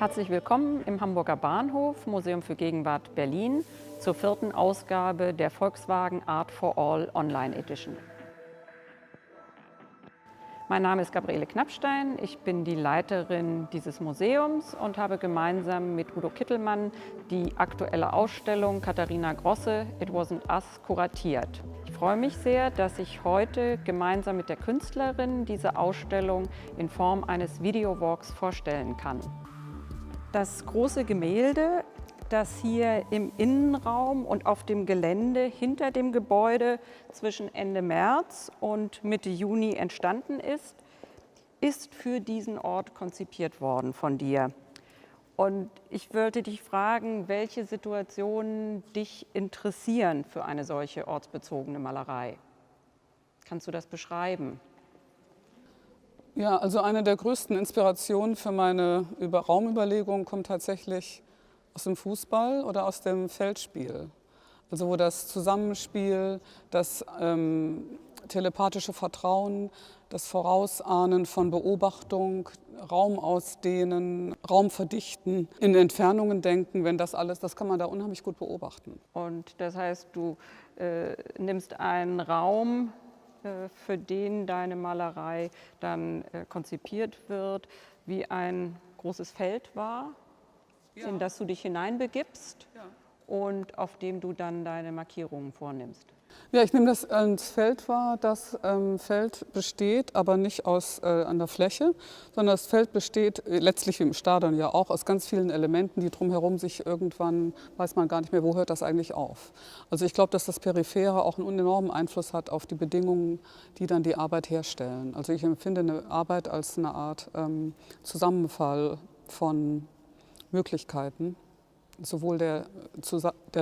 Herzlich willkommen im Hamburger Bahnhof, Museum für Gegenwart Berlin, zur 4. Ausgabe der Volkswagen Art for All Online Edition. Mein Name ist Gabriele Knappstein, ich bin die Leiterin dieses Museums und habe gemeinsam mit Udo Kittelmann die aktuelle Ausstellung Katharina Grosse It Wasn't Us kuratiert. Ich freue mich sehr, dass ich heute gemeinsam mit der Künstlerin diese Ausstellung in Form eines Videowalks vorstellen kann. Das große Gemälde, das hier im Innenraum und auf dem Gelände hinter dem Gebäude zwischen Ende März und Mitte Juni entstanden ist für diesen Ort konzipiert worden von dir. Und ich wollte dich fragen, welche Situationen dich interessieren für eine solche ortsbezogene Malerei? Kannst du das beschreiben? Ja, also eine der größten Inspirationen für meine Raumüberlegungen kommt tatsächlich aus dem Fußball oder aus dem Feldspiel. Also wo das Zusammenspiel, das telepathische Vertrauen, das Vorausahnen von Beobachtung, Raum ausdehnen, Raum verdichten, in Entfernungen denken, wenn das alles, das kann man da unheimlich gut beobachten. Und das heißt, du nimmst einen Raum, für den deine Malerei dann konzipiert wird, wie ein großes Feld war, Ja. in das du dich hineinbegibst Ja. und auf dem du dann deine Markierungen vornimmst. Ja, ich nehme das als Feld wahr. Das Feld besteht aber nicht aus an der Fläche, sondern das Feld besteht letztlich wie im Stadion ja auch aus ganz vielen Elementen, die drumherum sich irgendwann, weiß man gar nicht mehr, wo hört das eigentlich auf. Also ich glaube, dass das Periphere auch einen enormen Einfluss hat auf die Bedingungen, die dann die Arbeit herstellen. Also ich empfinde eine Arbeit als eine Art Zusammenfall von Möglichkeiten. Sowohl der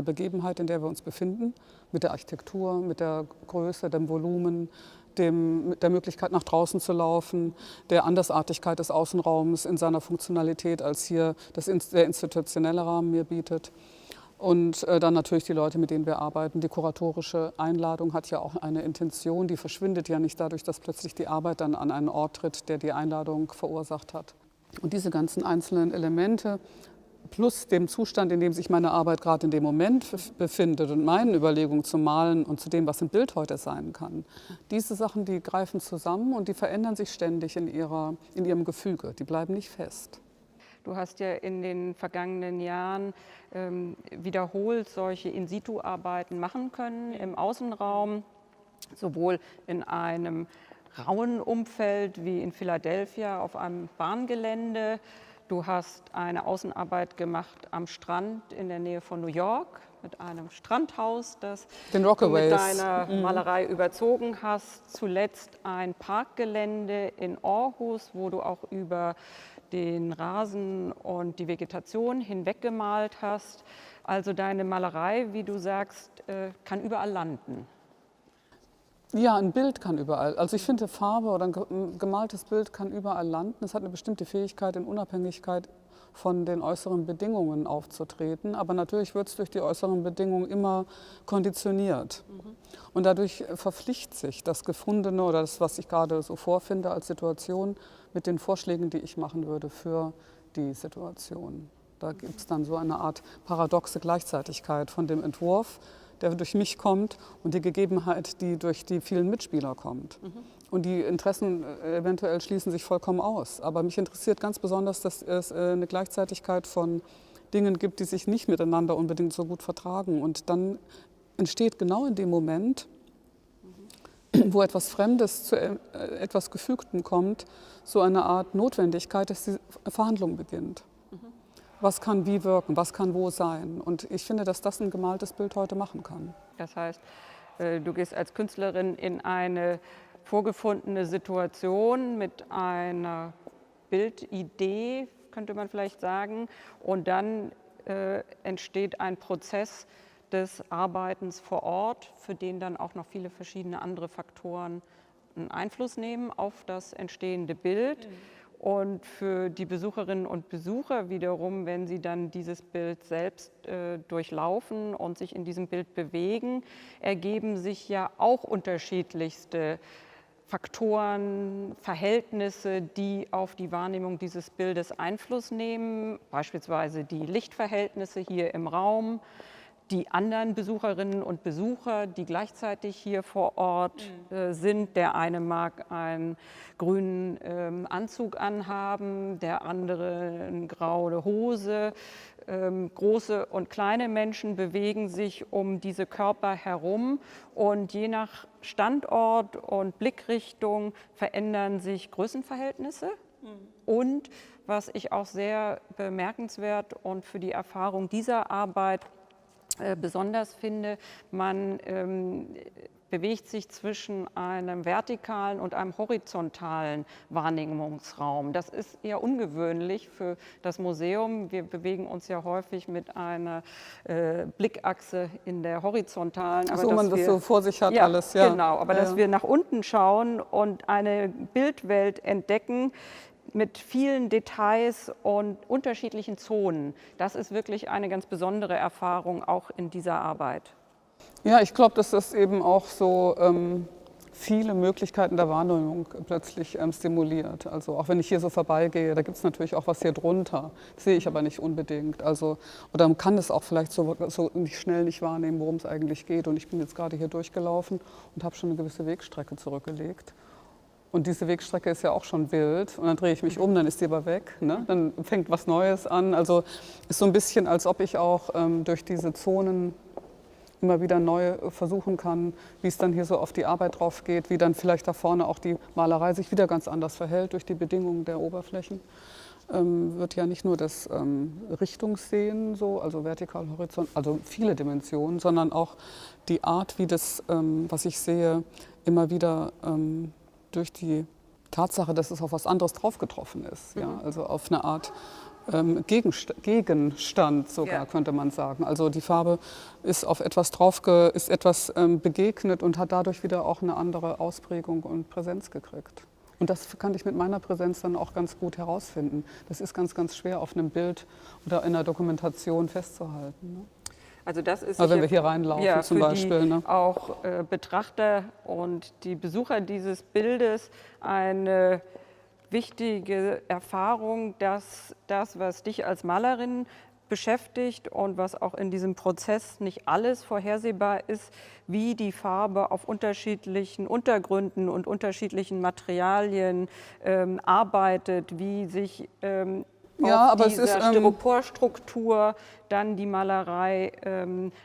Begebenheit, in der wir uns befinden, mit der Architektur, mit der Größe, dem Volumen, der Möglichkeit nach draußen zu laufen, der Andersartigkeit des Außenraums in seiner Funktionalität, als hier der institutionelle Rahmen mir bietet. Und dann natürlich die Leute, mit denen wir arbeiten. Die kuratorische Einladung hat ja auch eine Intention, die verschwindet ja nicht dadurch, dass plötzlich die Arbeit dann an einen Ort tritt, der die Einladung verursacht hat. Und diese ganzen einzelnen Elemente plus dem Zustand, in dem sich meine Arbeit gerade in dem Moment befindet und meinen Überlegungen zum Malen und zu dem, was ein Bild heute sein kann. Diese Sachen, die greifen zusammen und die verändern sich ständig in ihrem Gefüge. Die bleiben nicht fest. Du hast ja in den vergangenen Jahren wiederholt solche In-situ-Arbeiten machen können im Außenraum, sowohl in einem rauen Umfeld wie in Philadelphia auf einem Bahngelände. Du hast eine Außenarbeit gemacht am Strand in der Nähe von New York mit einem Strandhaus, das du mit deiner Malerei überzogen hast. Zuletzt ein Parkgelände in Aarhus, wo du auch über den Rasen und die Vegetation hinweg gemalt hast. Also deine Malerei, wie du sagst, kann überall landen. Ja, ein Bild kann überall. Also ich finde, Farbe oder ein gemaltes Bild kann überall landen. Es hat eine bestimmte Fähigkeit, in Unabhängigkeit von den äußeren Bedingungen aufzutreten. Aber natürlich wird es durch die äußeren Bedingungen immer konditioniert. Und dadurch verpflichtet sich das Gefundene oder das, was ich gerade so vorfinde als Situation, mit den Vorschlägen, die ich machen würde für die Situation. Da gibt es dann so eine Art paradoxe Gleichzeitigkeit von dem Entwurf, der durch mich kommt, und die Gegebenheit, die durch die vielen Mitspieler kommt. Und die Interessen eventuell schließen sich vollkommen aus. Aber mich interessiert ganz besonders, dass es eine Gleichzeitigkeit von Dingen gibt, die sich nicht miteinander unbedingt so gut vertragen. Und dann entsteht genau in dem Moment, wo etwas Fremdes zu etwas Gefügtem kommt, so eine Art Notwendigkeit, dass die Verhandlung beginnt. Was kann wie wirken, was kann wo sein. Und ich finde, dass das ein gemaltes Bild heute machen kann. Das heißt, du gehst als Künstlerin in eine vorgefundene Situation mit einer Bildidee, könnte man vielleicht sagen, und dann entsteht ein Prozess des Arbeitens vor Ort, für den dann auch noch viele verschiedene andere Faktoren einen Einfluss nehmen auf das entstehende Bild. Und für die Besucherinnen und Besucher wiederum, wenn sie dann dieses Bild selbst durchlaufen und sich in diesem Bild bewegen, ergeben sich ja auch unterschiedlichste Faktoren, Verhältnisse, die auf die Wahrnehmung dieses Bildes Einfluss nehmen, beispielsweise die Lichtverhältnisse hier im Raum, die anderen Besucherinnen und Besucher, die gleichzeitig hier vor Ort sind. Der eine mag einen grünen Anzug anhaben, der andere eine graue Hose. Große und kleine Menschen bewegen sich um diese Körper herum und je nach Standort und Blickrichtung verändern sich Größenverhältnisse. Und was ich auch sehr bemerkenswert und für die Erfahrung dieser Arbeit besonders finde, man bewegt sich zwischen einem vertikalen und einem horizontalen Wahrnehmungsraum. Das ist eher ungewöhnlich für das Museum. Wir bewegen uns ja häufig mit einer Blickachse in der horizontalen. Aber so man das so vor sich hat, ja, alles. Ja, genau. Aber dass wir nach unten schauen und eine Bildwelt entdecken, mit vielen Details und unterschiedlichen Zonen. Das ist wirklich eine ganz besondere Erfahrung auch in dieser Arbeit. Ja, ich glaube, dass das eben auch so viele Möglichkeiten der Wahrnehmung plötzlich stimuliert. Also auch wenn ich hier so vorbeigehe, da gibt es natürlich auch was hier drunter. Das sehe ich aber nicht unbedingt. Also, oder man kann es auch vielleicht so nicht schnell nicht wahrnehmen, worum es eigentlich geht. Und ich bin jetzt gerade hier durchgelaufen und habe schon eine gewisse Wegstrecke zurückgelegt. Und diese Wegstrecke ist ja auch schon wild und dann drehe ich mich um, dann ist die aber weg, ne? Dann fängt was Neues an. Also ist so ein bisschen, als ob ich auch durch diese Zonen immer wieder neu versuchen kann, wie es dann hier so auf die Arbeit drauf geht, wie dann vielleicht da vorne auch die Malerei sich wieder ganz anders verhält durch die Bedingungen der Oberflächen. Wird ja nicht nur das Richtungssehen, so, also vertikal, horizont, also viele Dimensionen, sondern auch die Art, wie das, was ich sehe, immer wieder durch die Tatsache, dass es auf was anderes drauf getroffen ist, ja, also auf eine Art Gegenstand sogar, könnte man sagen. Also die Farbe ist auf etwas ist etwas begegnet und hat dadurch wieder auch eine andere Ausprägung und Präsenz gekriegt. Und das kann ich mit meiner Präsenz dann auch ganz gut herausfinden. Das ist ganz, ganz schwer auf einem Bild oder in einer Dokumentation festzuhalten, ne? Also das ist wenn wir hier reinlaufen, ja, zum Beispiel. Ne? Auch Betrachter und die Besucher dieses Bildes eine wichtige Erfahrung, dass das, was dich als Malerin beschäftigt und was auch in diesem Prozess nicht alles vorhersehbar ist, wie die Farbe auf unterschiedlichen Untergründen und unterschiedlichen Materialien arbeitet, wie sich auf dieser Styroporstruktur dann die Malerei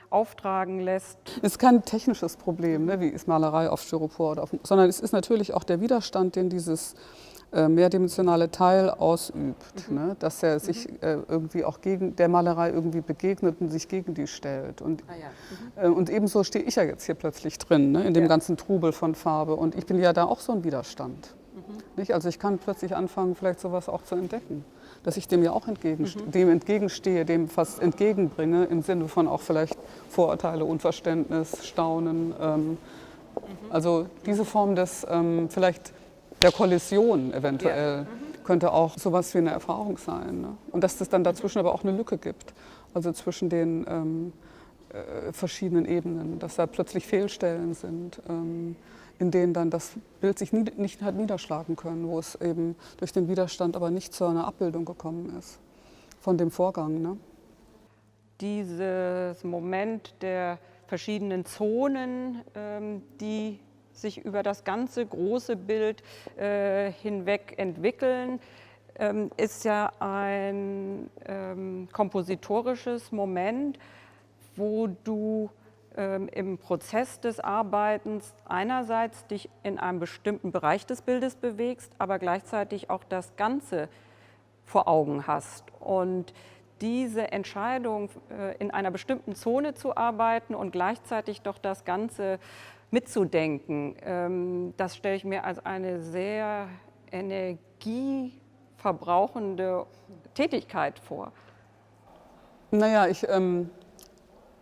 auftragen lässt. Es ist kein technisches Problem, ne, wie ist Malerei auf Styropor, sondern es ist natürlich auch der Widerstand, den dieses mehrdimensionale Teil ausübt, ne, dass er sich irgendwie auch gegen der Malerei irgendwie begegnet und sich gegen die stellt. Und, und ebenso stehe ich ja jetzt hier plötzlich drin, ne, in dem ganzen Trubel von Farbe. Und ich bin ja da auch so ein Widerstand. Nicht? Also ich kann plötzlich anfangen, vielleicht sowas auch zu entdecken, dass ich dem ja auch dem entgegenstehe, dem fast entgegenbringe, im Sinne von auch vielleicht Vorurteile, Unverständnis, Staunen. Also diese Form des vielleicht der Kollision eventuell könnte auch sowas wie eine Erfahrung sein. Ne? Und dass es dann dazwischen aber auch eine Lücke gibt, also zwischen den verschiedenen Ebenen, dass da plötzlich Fehlstellen sind, in denen dann das Bild sich nicht hat niederschlagen können, wo es eben durch den Widerstand aber nicht zu einer Abbildung gekommen ist von dem Vorgang. Ne? Dieses Moment der verschiedenen Zonen, die sich über das ganze große Bild hinweg entwickeln, ist ja ein kompositorisches Moment, wo du im Prozess des Arbeitens einerseits dich in einem bestimmten Bereich des Bildes bewegst, aber gleichzeitig auch das Ganze vor Augen hast. Und diese Entscheidung, in einer bestimmten Zone zu arbeiten und gleichzeitig doch das Ganze mitzudenken, das stelle ich mir als eine sehr energieverbrauchende Tätigkeit vor. Naja, ich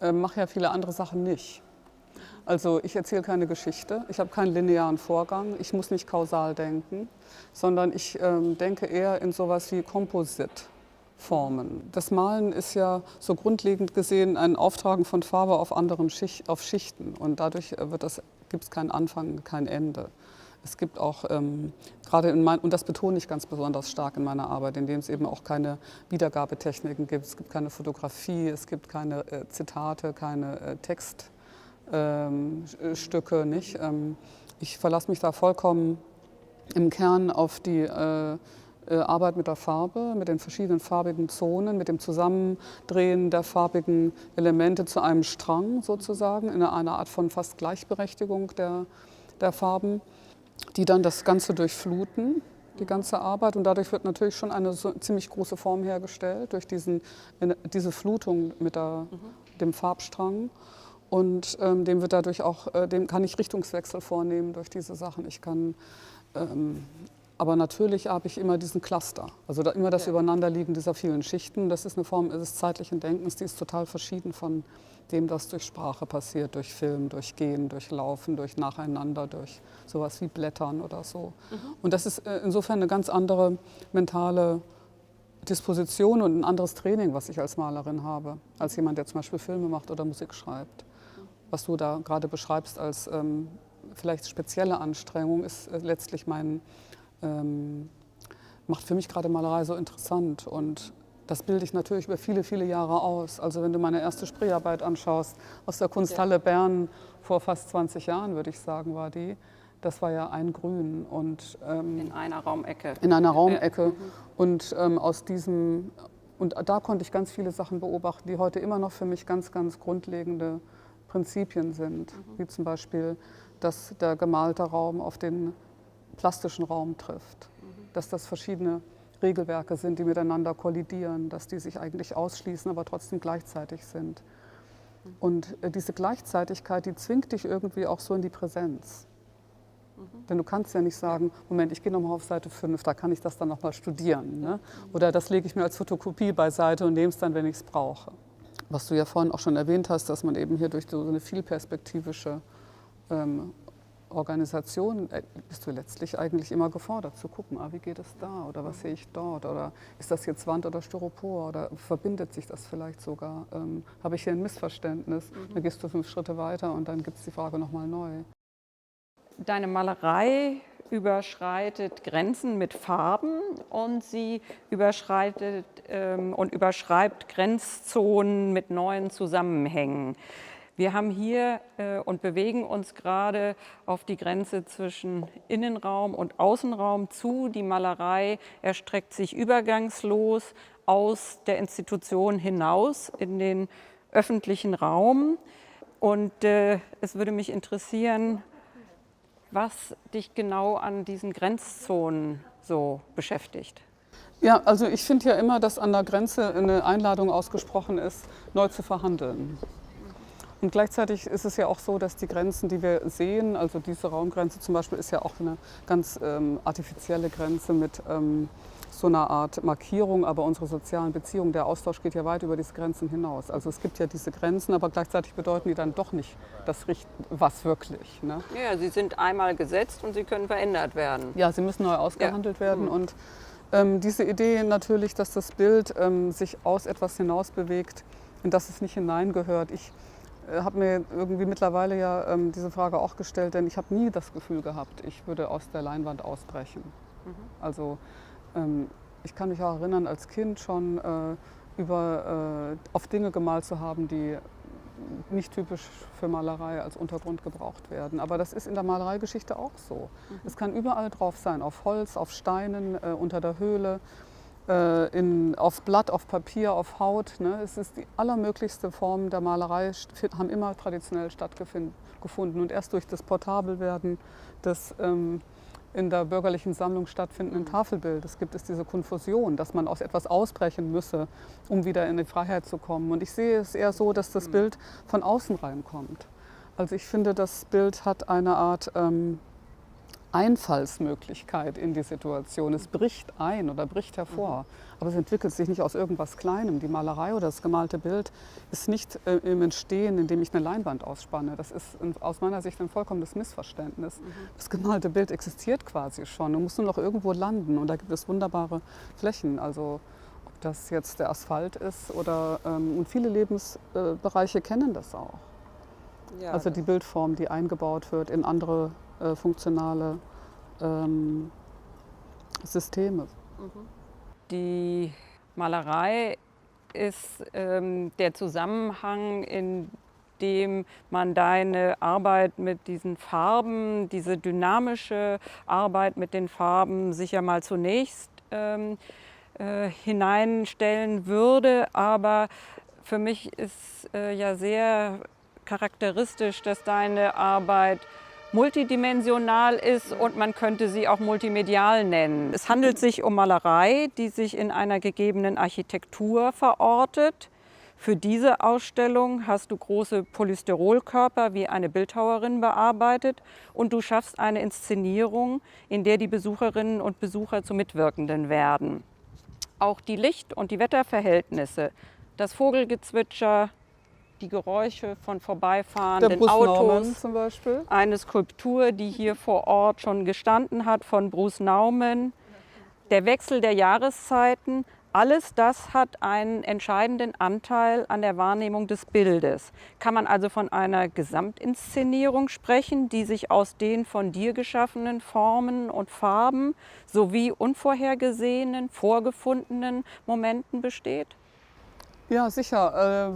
mache ja viele andere Sachen nicht. Also ich erzähle keine Geschichte, ich habe keinen linearen Vorgang, ich muss nicht kausal denken, sondern ich denke eher in sowas wie Kompositformen. Das Malen ist ja so grundlegend gesehen ein Auftragen von Farbe auf Schichten und dadurch gibt es keinen Anfang, kein Ende. Es gibt auch gerade und das betone ich ganz besonders stark in meiner Arbeit, indem es eben auch keine Wiedergabetechniken gibt. Es gibt keine Fotografie, es gibt keine Zitate, keine Textstücke, nicht? Ich verlasse mich da vollkommen im Kern auf die Arbeit mit der Farbe, mit den verschiedenen farbigen Zonen, mit dem Zusammendrehen der farbigen Elemente zu einem Strang sozusagen, in einer Art von fast Gleichberechtigung der Farben, die dann das Ganze durchfluten, die ganze Arbeit. Und dadurch wird natürlich schon eine so ziemlich große Form hergestellt, durch diese Flutung mit dem Farbstrang. Und dem wird dadurch auch, dem kann ich Richtungswechsel vornehmen durch diese Sachen. Ich kann aber natürlich habe ich immer diesen Cluster, also immer das Übereinanderliegen dieser vielen Schichten. Das ist eine Form des zeitlichen Denkens, die ist total verschieden von dem, was durch Sprache passiert, durch Film, durch Gehen, durch Laufen, durch Nacheinander, durch sowas wie Blättern oder so. Und das ist insofern eine ganz andere mentale Disposition und ein anderes Training, was ich als Malerin habe, als jemand, der zum Beispiel Filme macht oder Musik schreibt. Was du da gerade beschreibst als vielleicht spezielle Anstrengung, ist letztlich macht für mich gerade Malerei so interessant. Und das bilde ich natürlich über viele, viele Jahre aus. Also wenn du meine erste Spreearbeit anschaust, aus der Kunsthalle Bern vor fast 20 Jahren, würde ich sagen, war die. Das war ja ein Grün. Und, in einer Raumecke. In einer Raumecke. Und und da konnte ich ganz viele Sachen beobachten, die heute immer noch für mich ganz, ganz grundlegende Prinzipien sind. Wie zum Beispiel, dass der gemalte Raum auf den plastischen Raum trifft, dass das verschiedene Regelwerke sind, die miteinander kollidieren, dass die sich eigentlich ausschließen, aber trotzdem gleichzeitig sind. Und diese Gleichzeitigkeit, die zwingt dich irgendwie auch so in die Präsenz. Denn du kannst ja nicht sagen, Moment, ich gehe nochmal auf Seite 5, da kann ich das dann nochmal studieren. Ne? Oder das lege ich mir als Fotokopie beiseite und nehme es dann, wenn ich es brauche. Was du ja vorhin auch schon erwähnt hast, dass man eben hier durch so eine vielperspektivische Organisation bist du letztlich eigentlich immer gefordert zu gucken, wie geht es da oder was sehe ich dort oder ist das jetzt Wand oder Styropor oder verbindet sich das vielleicht sogar, habe ich hier ein Missverständnis, dann gehst du 5 Schritte weiter und dann gibt es die Frage nochmal neu. Deine Malerei überschreitet Grenzen mit Farben und sie überschreitet und überschreibt Grenzzonen mit neuen Zusammenhängen. Wir haben hier und bewegen uns gerade auf die Grenze zwischen Innenraum und Außenraum zu. Die Malerei erstreckt sich übergangslos aus der Institution hinaus in den öffentlichen Raum. Und es würde mich interessieren, was dich genau an diesen Grenzzonen so beschäftigt. Ja, also ich finde ja immer, dass an der Grenze eine Einladung ausgesprochen ist, neu zu verhandeln. Und gleichzeitig ist es ja auch so, dass die Grenzen, die wir sehen, also diese Raumgrenze zum Beispiel, ist ja auch eine ganz artifizielle Grenze mit so einer Art Markierung, aber unsere sozialen Beziehungen, der Austausch geht ja weit über diese Grenzen hinaus. Also es gibt ja diese Grenzen, aber gleichzeitig bedeuten die dann doch nicht das was wirklich. Ne? Ja, sie sind einmal gesetzt und sie können verändert werden. Ja, sie müssen neu ausgehandelt werden und diese Idee natürlich, dass das Bild sich aus etwas hinaus bewegt, in das es nicht hineingehört. Ich habe mir irgendwie mittlerweile ja diese Frage auch gestellt, denn ich habe nie das Gefühl gehabt, ich würde aus der Leinwand ausbrechen. Also ich kann mich auch erinnern, als Kind schon auf Dinge gemalt zu haben, die nicht typisch für Malerei als Untergrund gebraucht werden. Aber das ist in der Malereigeschichte auch so. Es kann überall drauf sein, auf Holz, auf Steinen, unter der Höhle, auf Blatt, auf Papier, auf Haut. Ne? Es ist die allermöglichste Form der Malerei, haben immer traditionell stattgefunden. Und erst durch das Portabelwerden des in der bürgerlichen Sammlung stattfindenden Tafelbildes gibt es diese Konfusion, dass man aus etwas ausbrechen müsse, um wieder in die Freiheit zu kommen. Und ich sehe es eher so, dass das Bild von außen reinkommt. Also ich finde, das Bild hat eine Art Einfallsmöglichkeit in die Situation. Es bricht ein oder bricht hervor, aber es entwickelt sich nicht aus irgendwas Kleinem. Die Malerei oder das gemalte Bild ist nicht im Entstehen, indem ich eine Leinwand ausspanne. Das ist aus meiner Sicht ein vollkommenes Missverständnis. Das gemalte Bild existiert quasi schon und muss nur noch irgendwo landen und da gibt es wunderbare Flächen. Also ob das jetzt der Asphalt ist oder und viele Lebensbereiche kennen das auch. Ja, also die Bildform, die eingebaut wird in andere funktionale Systeme. Die Malerei ist der Zusammenhang, in dem man deine Arbeit mit diesen Farben, diese dynamische Arbeit mit den Farben sicher mal zunächst hineinstellen würde. Aber für mich ist ja sehr charakteristisch, dass deine Arbeit multidimensional ist und man könnte sie auch multimedial nennen. Es handelt sich um Malerei, die sich in einer gegebenen Architektur verortet. Für diese Ausstellung hast du große Polystyrolkörper wie eine Bildhauerin bearbeitet und du schaffst eine Inszenierung, in der die Besucherinnen und Besucher zu Mitwirkenden werden. Auch die Licht- und die Wetterverhältnisse, das Vogelgezwitscher, die Geräusche von vorbeifahrenden Bruce Autos, Nauman zum Beispiel. eine Skulptur, die hier vor Ort schon gestanden hat von Bruce Nauman, der Wechsel der Jahreszeiten, alles das hat einen entscheidenden Anteil an der Wahrnehmung des Bildes. Kann man also von einer Gesamtinszenierung sprechen, die sich aus den von dir geschaffenen Formen und Farben sowie unvorhergesehenen, vorgefundenen Momenten besteht? Ja, sicher.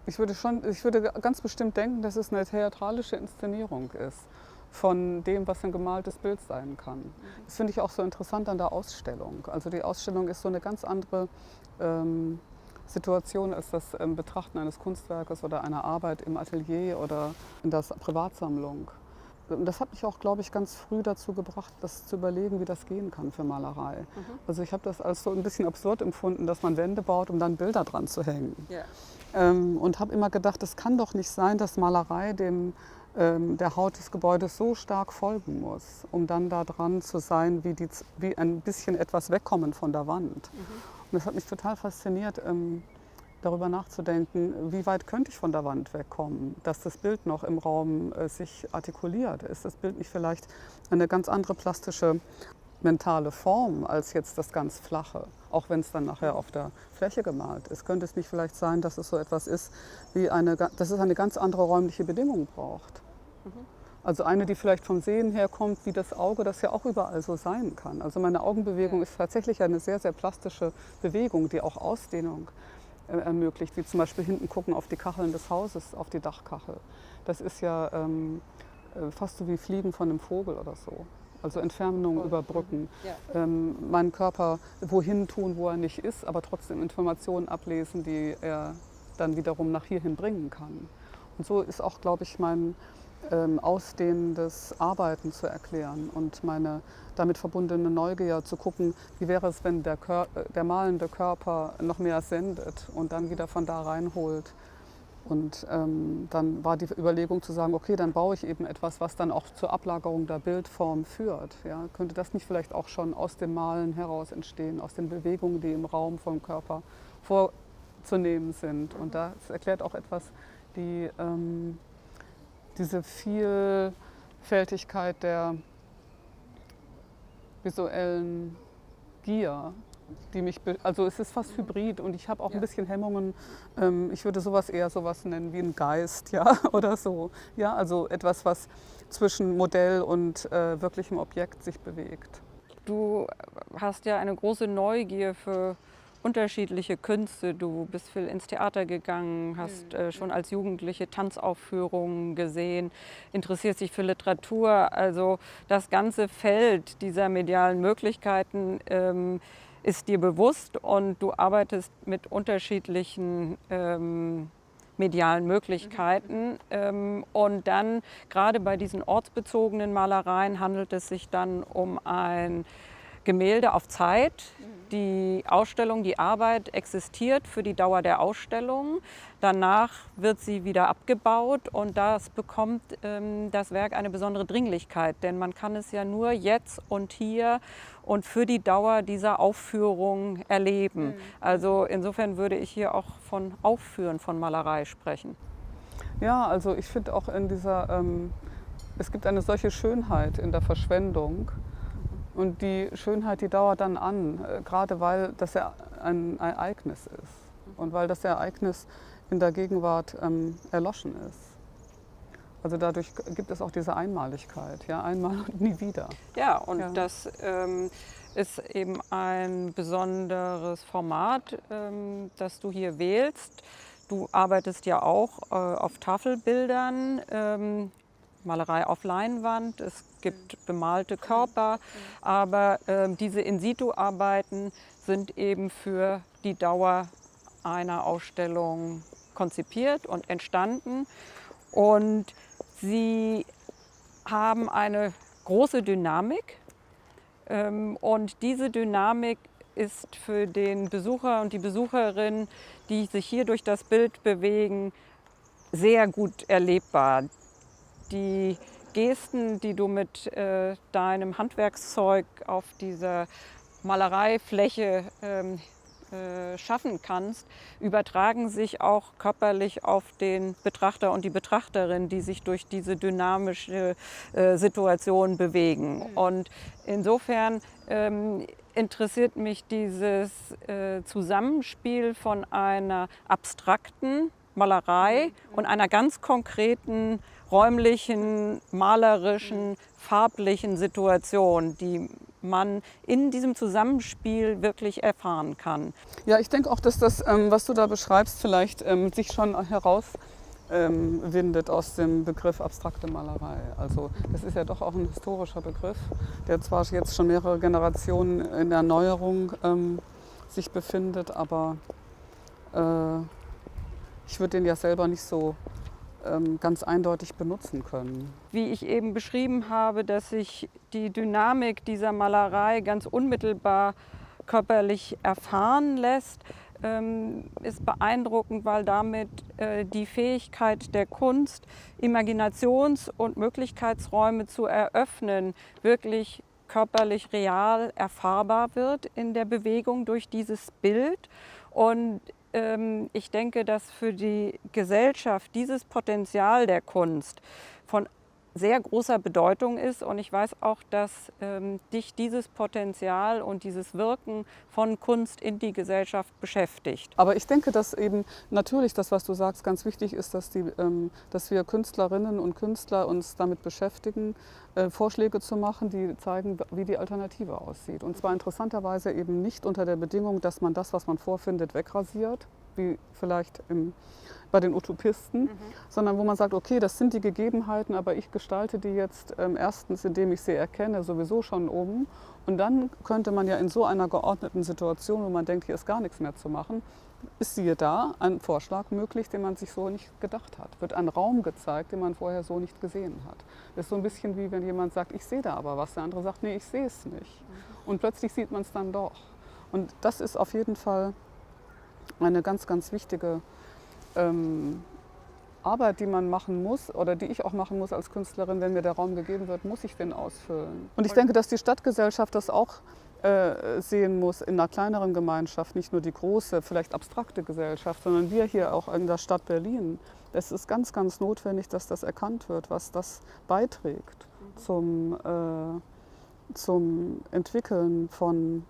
Ich würde ganz bestimmt denken, dass es eine theatralische Inszenierung ist von dem, was ein gemaltes Bild sein kann. Das finde ich auch so interessant an der Ausstellung. Also die Ausstellung ist so eine ganz andere Situation als das Betrachten eines Kunstwerkes oder einer Arbeit im Atelier oder in der Privatsammlung. Das hat mich auch, glaube ich, ganz früh dazu gebracht, das zu überlegen, wie das gehen kann für Malerei. Also ich habe das als so ein bisschen absurd empfunden, dass man Wände baut, um dann Bilder dran zu hängen. Yeah. Und habe immer gedacht, es kann doch nicht sein, dass Malerei der Haut des Gebäudes so stark folgen muss, um dann da dran zu sein, wie ein bisschen etwas wegkommen von der Wand. Und das hat mich total fasziniert, darüber nachzudenken, wie weit könnte ich von der Wand wegkommen, dass das Bild noch im Raum sich artikuliert. Ist das Bild nicht vielleicht eine ganz andere plastische, mentale Form als jetzt das ganz Flache, auch wenn es dann nachher auf der Fläche gemalt ist? Könnte es nicht vielleicht sein, dass es so etwas ist, dass es eine ganz andere räumliche Bedingung braucht? Also eine, die vielleicht vom Sehen her kommt, wie das Auge, das ja auch überall so sein kann. Also meine Augenbewegung ist tatsächlich eine sehr, sehr plastische Bewegung, die auch Ausdehnung ermöglicht, wie zum Beispiel hinten gucken auf die Kacheln des Hauses, auf die Dachkachel. Das ist ja fast so wie Fliegen von einem Vogel oder so. Also Entfernungen überbrücken, meinen Körper wohin tun, wo er nicht ist, aber trotzdem Informationen ablesen, die er dann wiederum nach hierhin bringen kann. Und so ist auch, glaube ich, mein ausdehnendes Arbeiten zu erklären und meine damit verbundene Neugier zu gucken, wie wäre es, wenn der malende Körper noch mehr sendet und dann wieder von da reinholt. Und dann war die Überlegung zu sagen, okay, dann baue ich eben etwas, was dann auch zur Ablagerung der Bildform führt. Ja? Könnte das nicht vielleicht auch schon aus dem Malen heraus entstehen, aus den Bewegungen, die im Raum vom Körper vorzunehmen sind? Und das erklärt auch etwas, diese Vielfältigkeit der visuellen Gier, also es ist fast hybrid und ich habe auch ein bisschen Hemmungen. Ich würde sowas eher sowas nennen wie ein Geist, ja, oder so. Ja, also etwas, was zwischen Modell und wirklichem Objekt sich bewegt. Du hast ja eine große Neugier für unterschiedliche Künste. Du bist viel ins Theater gegangen, hast schon als Jugendliche Tanzaufführungen gesehen, interessierst dich für Literatur. Also das ganze Feld dieser medialen Möglichkeiten ist dir bewusst und du arbeitest mit unterschiedlichen medialen Möglichkeiten. Und dann, gerade bei diesen ortsbezogenen Malereien, handelt es sich dann um ein Gemälde auf Zeit. Die Ausstellung, die Arbeit existiert für die Dauer der Ausstellung. Danach wird sie wieder abgebaut und das bekommt das Werk eine besondere Dringlichkeit, denn man kann es ja nur jetzt und hier und für die Dauer dieser Aufführung erleben. Also insofern würde ich hier auch von Aufführen von Malerei sprechen. Ja, also ich finde auch es gibt eine solche Schönheit in der Verschwendung. Und die Schönheit, die dauert dann an, gerade weil das ja ein Ereignis ist und weil das Ereignis in der Gegenwart erloschen ist. Also dadurch gibt es auch diese Einmaligkeit, ja, einmal und nie wieder. Ja, und Ja. das ist eben ein besonderes Format, das du hier wählst. Du arbeitest ja auch auf Tafelbildern, Malerei auf Leinwand, es gibt bemalte Körper, aber diese In-situ-Arbeiten sind eben für die Dauer einer Ausstellung konzipiert und entstanden. Und sie haben eine große Dynamik. Und diese Dynamik ist für den Besucher und die Besucherin, die sich hier durch das Bild bewegen, sehr gut erlebbar. Die Gesten, die du mit deinem Handwerkszeug auf dieser Malereifläche schaffen kannst, übertragen sich auch körperlich auf den Betrachter und die Betrachterin, die sich durch diese dynamische Situation bewegen. Und insofern interessiert mich dieses Zusammenspiel von einer abstrakten Malerei und einer ganz konkreten räumlichen, malerischen, farblichen Situation, die man in diesem Zusammenspiel wirklich erfahren kann. Ja, ich denke auch, dass das, was du da beschreibst, vielleicht sich schon herauswindet aus dem Begriff abstrakte Malerei. Also das ist ja doch auch ein historischer Begriff, der zwar jetzt schon mehrere Generationen in der Erneuerung sich befindet, aber ich würde den ja selber nicht so ganz eindeutig benutzen können. Wie ich eben beschrieben habe, dass sich die Dynamik dieser Malerei ganz unmittelbar körperlich erfahren lässt, ist beeindruckend, weil damit die Fähigkeit der Kunst, Imaginations- und Möglichkeitsräume zu eröffnen, wirklich körperlich real erfahrbar wird in der Bewegung durch dieses Bild. Und ich denke, dass für die Gesellschaft dieses Potenzial der Kunst von sehr großer Bedeutung ist. Und ich weiß auch, dass dich dieses Potenzial und dieses Wirken von Kunst in die Gesellschaft beschäftigt. Aber ich denke, dass eben natürlich das, was du sagst, ganz wichtig ist, dass wir Künstlerinnen und Künstler uns damit beschäftigen, Vorschläge zu machen, die zeigen, wie die Alternative aussieht. Und zwar interessanterweise eben nicht unter der Bedingung, dass man das, was man vorfindet, wegrasiert, wie vielleicht bei den Utopisten, sondern wo man sagt, okay, das sind die Gegebenheiten, aber ich gestalte die jetzt erstens, indem ich sie erkenne, sowieso schon oben. Und dann könnte man ja in so einer geordneten Situation, wo man denkt, hier ist gar nichts mehr zu machen, ist siehe da ein Vorschlag möglich, den man sich so nicht gedacht hat. Wird ein Raum gezeigt, den man vorher so nicht gesehen hat. Das ist so ein bisschen wie wenn jemand sagt, ich sehe da aber was, der andere sagt, nee, ich sehe es nicht. Und plötzlich sieht man es dann doch. Und das ist auf jeden Fall eine ganz, ganz wichtige Arbeit, die man machen muss oder die ich auch machen muss als Künstlerin. Wenn mir der Raum gegeben wird, muss ich den ausfüllen. Und ich denke, dass die Stadtgesellschaft das auch sehen muss in einer kleineren Gemeinschaft, nicht nur die große, vielleicht abstrakte Gesellschaft, sondern wir hier auch in der Stadt Berlin. Es ist ganz, ganz notwendig, dass das erkannt wird, was das beiträgt zum Entwickeln von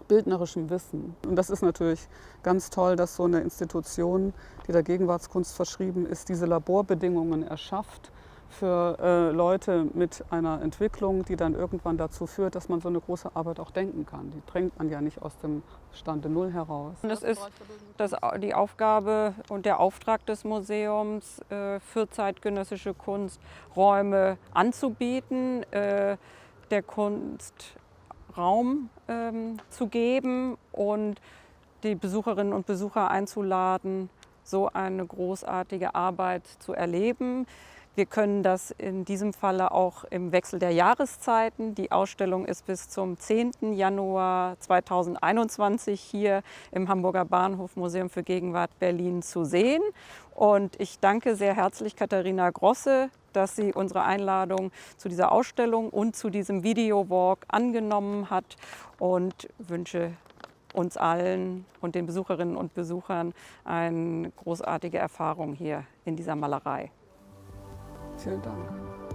bildnerischem Wissen. Und das ist natürlich ganz toll, dass so eine Institution, die der Gegenwartskunst verschrieben ist, diese Laborbedingungen erschafft für Leute mit einer Entwicklung, die dann irgendwann dazu führt, dass man so eine große Arbeit auch denken kann. Die drängt man ja nicht aus dem Stande Null heraus. Und das ist die Aufgabe und der Auftrag des Museums, für zeitgenössische Kunst Räume anzubieten, der Kunst Raum zu geben und die Besucherinnen und Besucher einzuladen, so eine großartige Arbeit zu erleben. Wir können das in diesem Falle auch im Wechsel der Jahreszeiten. Die Ausstellung ist bis zum 10. Januar 2021 hier im Hamburger Bahnhof Museum für Gegenwart Berlin zu sehen. Und ich danke sehr herzlich Katharina Grosse, dass sie unsere Einladung zu dieser Ausstellung und zu diesem Videowalk angenommen hat und wünsche uns allen und den Besucherinnen und Besuchern eine großartige Erfahrung hier in dieser Malerei. Vielen Dank.